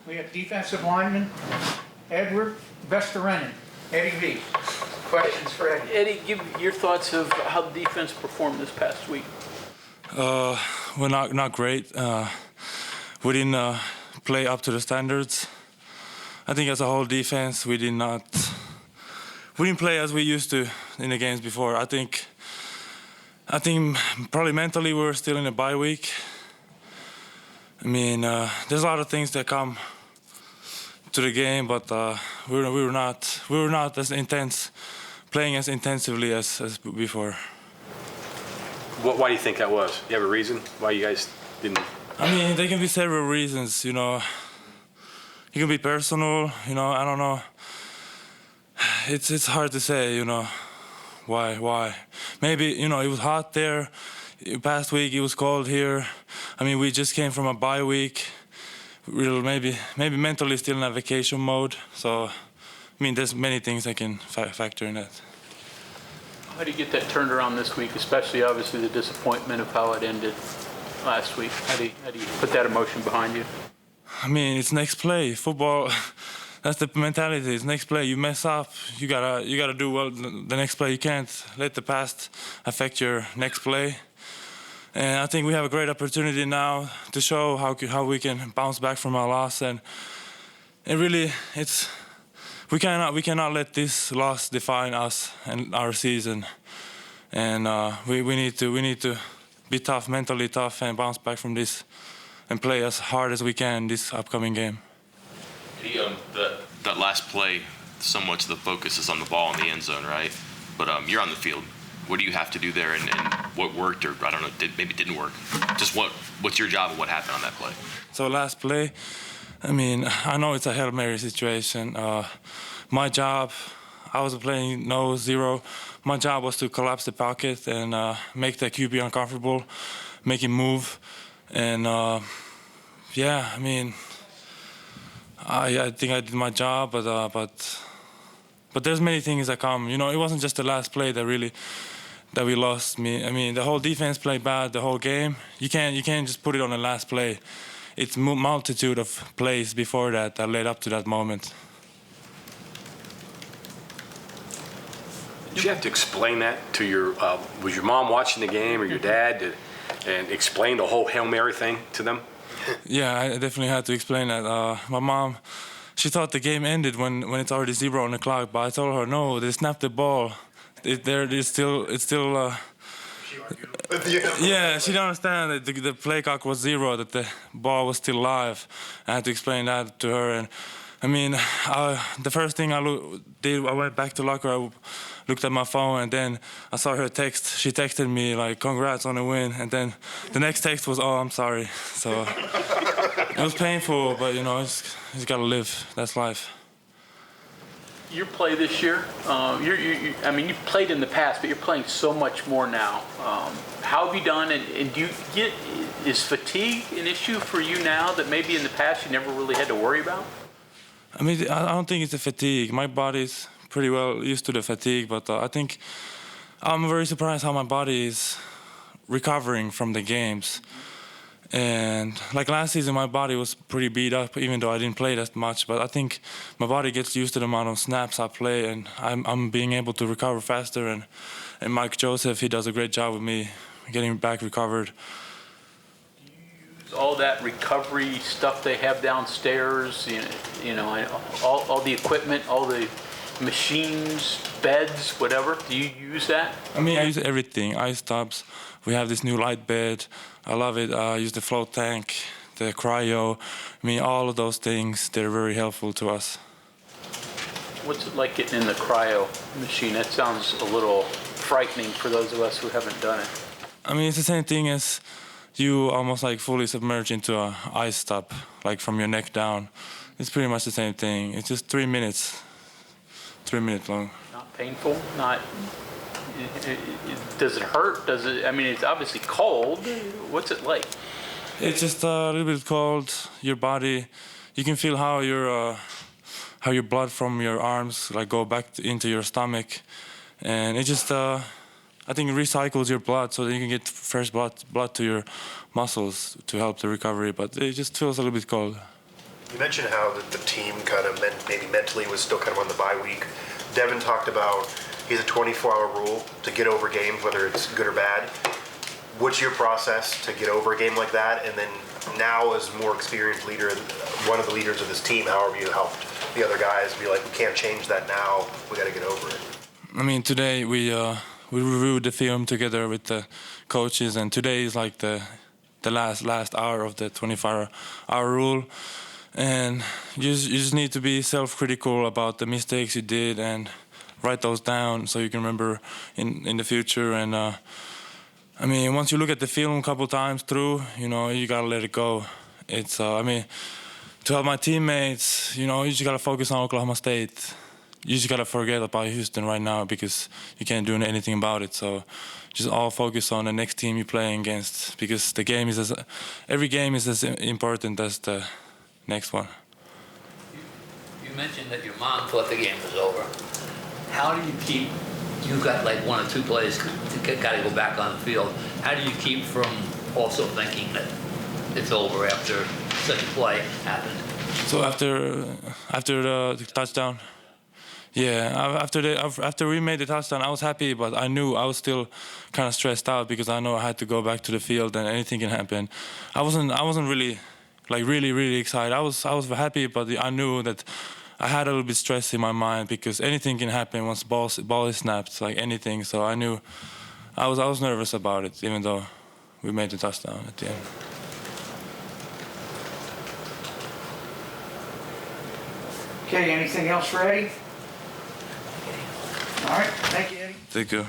We have defensive lineman Eddie Vesterinen. Eddie V. Questions for Eddie? Eddie, give your thoughts of how the defense performed this past week. Well, not great. We didn't play up to the standards. I think as a whole defense, we didn't play as we used to in the games before. I think probably mentally we were still in a bye week. I mean, there's a lot of things that come to the game, but we were not as intense, playing as intensively as before. Why do you think that was? Do you have a reason why you guys didn't? I mean, there can be several reasons, you know. It can be personal, you know, I don't know. It's hard to say, you know, why. Maybe, you know, it was hot there. Past week it was cold here. I mean, we just came from a bye week. Maybe mentally still in a vacation mode. So, I mean, there's many things that can factor in that. How do you get that turned around this week, especially obviously the disappointment of how it ended last week? How do you put that emotion behind you? I mean, it's next play. Football, that's the mentality. It's next play. You mess up, you gotta do well the next play. You can't let the past affect your next play. And I think we have a great opportunity now to show how we can bounce back from our loss. And really, we cannot let this loss define us and our season. And we need to be tough, mentally tough, and bounce back from this and play as hard as we can this upcoming game. That last play, so much of the focus is on the ball in the end zone, right? But you're on the field. What do you have to do there, and what worked, or I don't know, maybe didn't work? Just what's your job and what happened on that play? So last play, I mean, I know it's a Hail Mary situation. My job, I was playing no zero. My job was to collapse the pocket and make the QB uncomfortable, make him move. And yeah, I mean, I think I did my job, but there's many things that come. You know, it wasn't just the last play that we lost. I mean, the whole defense played bad the whole game. You can't just put it on the last play. It's multitude of plays before that led up to that moment. Did you have to explain that to was your mom watching the game or your dad and explain the whole Hail Mary thing to them? Yeah, I definitely had to explain that. My mom, she thought the game ended when it's already 0 on the clock, but I told her, no, they snapped the ball. It's still. Yeah, she didn't understand that the play clock was 0, that the ball was still live. I had to explain that to her. And I mean, the first thing I went back to locker. I looked at my phone, and then I saw her text. She texted me like, "Congrats on the win," and then the next text was, "Oh, I'm sorry." So it was painful, but you know, you gotta live. That's life. Your play this year, I mean, you've played in the past, but you're playing so much more now. How have you done, and is fatigue an issue for you now that maybe in the past you never really had to worry about? I mean, I don't think it's a fatigue. My body's pretty well used to the fatigue, but I think I'm very surprised how my body is recovering from the games. And like last season, my body was pretty beat up, even though I didn't play that much. But I think my body gets used to the amount of snaps I play, and I'm being able to recover faster. And Mike Joseph, he does a great job with me getting back recovered. Do you use all that recovery stuff they have downstairs? You know, all the equipment, all the machines, beds, whatever. Do you use that? I mean, I use everything. Ice tubs. We have this new light bed. I love it. I use the float tank, the cryo. I mean, all of those things, they're very helpful to us. What's it like getting in the cryo machine? That sounds a little frightening for those of us who haven't done it. I mean, it's the same thing as you almost like fully submerge into an ice tub, like from your neck down. It's pretty much the same thing. It's just 3 minutes. 3 minutes long. Not painful? Not. Does it hurt? Does it? I mean, it's obviously cold. What's it like? It's just a little bit cold. Your body, you can feel how your blood from your arms like go back into your stomach, and it just I think it recycles your blood so that you can get fresh blood to your muscles to help the recovery. But it just feels a little bit cold. You mentioned how the team kind of maybe mentally was still kind of on the bye week. Devin talked about he's a 24-hour rule to get over games, whether it's good or bad. What's your process to get over a game like that? And then now, as more experienced leader, one of the leaders of this team, how have you helped the other guys be like, we can't change that now, we got to get over it? I mean, today we reviewed the film together with the coaches, and today is like the last hour of the 24-hour rule, and you just need to be self-critical about the mistakes you did and write those down so you can remember in the future. And I mean, once you look at the film a couple times through, you know, you gotta let it go. It's I mean, to help my teammates, you know, you just gotta focus on Oklahoma State. You just gotta forget about Houston right now because you can't do anything about it. So just all focus on the next team you're playing against, because the game is every game is as important as the next one. You mentioned that your mom thought the game was over. How do you keep? You've got like 1 or 2 plays got to go back on the field. How do you keep from also thinking that it's over after such a play happened? So after the touchdown. Yeah, after we made the touchdown, I was happy, but I knew I was still kind of stressed out because I know I had to go back to the field and anything can happen. I wasn't really, like really excited. I was happy, but I knew that I had a little bit stress in my mind because anything can happen once ball is snapped, like anything. So I knew I was nervous about it, even though we made the touchdown at the end. Okay, anything else for Eddie? All right, thank you, Eddie. Thank you.